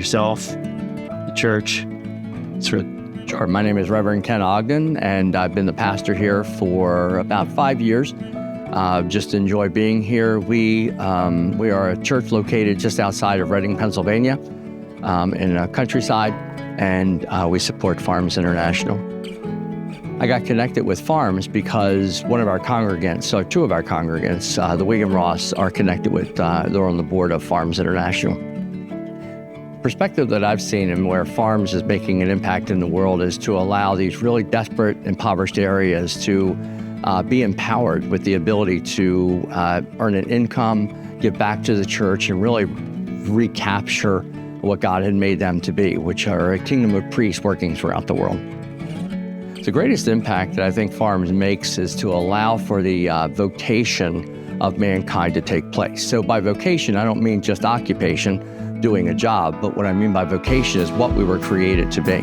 yourself, the church. Sure. My name is Reverend Ken Ogden, and I've been the pastor here for about 5 years. Just enjoy being here. We are a church located just outside of Reading, Pennsylvania, in a countryside, and we support Farms International. I got connected with Farms because one of our congregants, or two of our congregants, the William Ross, are connected with, they're on the board of Farms International. Perspective that I've seen and where Farms is making an impact in the world is to allow these really desperate, impoverished areas to be empowered with the ability to earn an income, give back to the church, and really recapture what God had made them to be, which are a kingdom of priests working throughout the world. The greatest impact that I think Farms makes is to allow for the vocation of mankind to take place. So by vocation, I don't mean just occupation, doing a job, but what I mean by vocation is what we were created to be.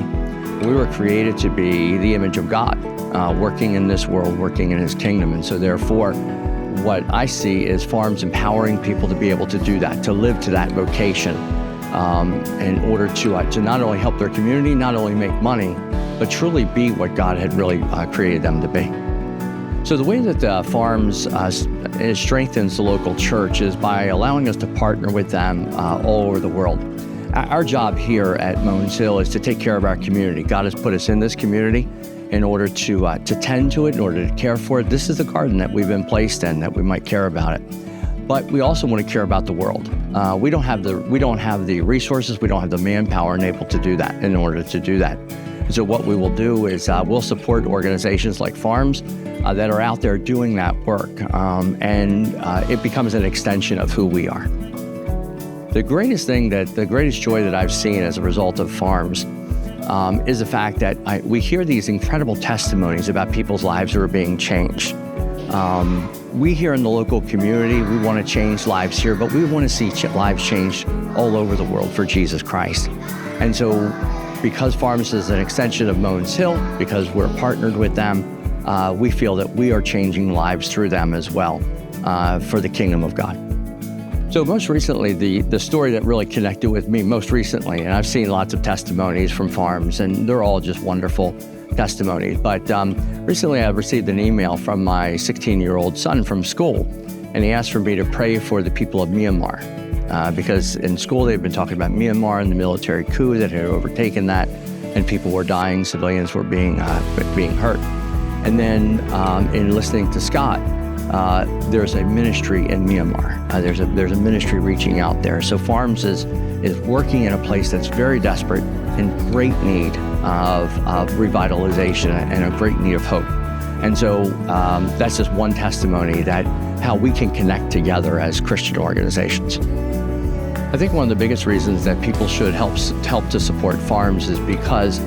We were created to be the image of God, working in this world, working in His kingdom. And so therefore, what I see is Farms empowering people to be able to do that, to live to that vocation, in order to not only help their community, not only make money, but truly be what God had really created them to be. So the way that Farms strengthens the local church is by allowing us to partner with them all over the world. Our job here at Mohns Hill is to take care of our community. God has put us in this community in order to tend to it, in order to care for it. This is the garden that we've been placed in, that we might care about it. But we also want to care about the world. We don't have the resources, we don't have the manpower enabled to do that, in order to do that. So what we will do is we'll support organizations like Farms that are out there doing that work, and it becomes an extension of who we are. The greatest joy that I've seen as a result of Farms is the fact that we hear these incredible testimonies about people's lives who are being changed. We here in the local community, we want to change lives here, but we want to see lives changed all over the world for Jesus Christ. And so because Farms is an extension of Mohns Hill, because we're partnered with them, we feel that we are changing lives through them as well, for the kingdom of God. So most recently, the story that really connected with me most recently, and I've seen lots of testimonies from Farms, and they're all just wonderful testimonies, but recently I received an email from my 16-year-old son from school, and he asked for me to pray for the people of Myanmar. Because in school they've been talking about Myanmar and the military coup that had overtaken that, and people were dying, civilians were being hurt. And then in listening to Scott, there's a ministry in Myanmar. There's a ministry reaching out there. So Farms is working in a place that's very desperate, in great need of revitalization and a great need of hope. And so that's just one testimony that how we can connect together as Christian organizations. I think one of the biggest reasons that people should help to support Farms is because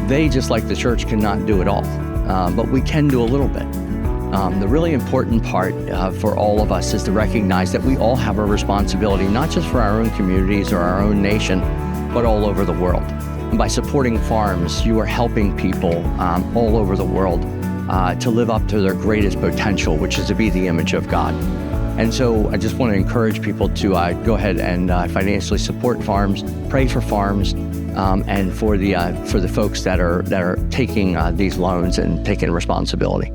they, just like the church, cannot do it all, but we can do a little bit. The really important part for all of us is to recognize that we all have a responsibility, not just for our own communities or our own nation, but all over the world. And by supporting Farms, you are helping people all over the world to live up to their greatest potential, which is to be the image of God. And so I just want to encourage people to go ahead and financially support Farms, pray for Farms, and for the folks that are taking these loans and taking responsibility.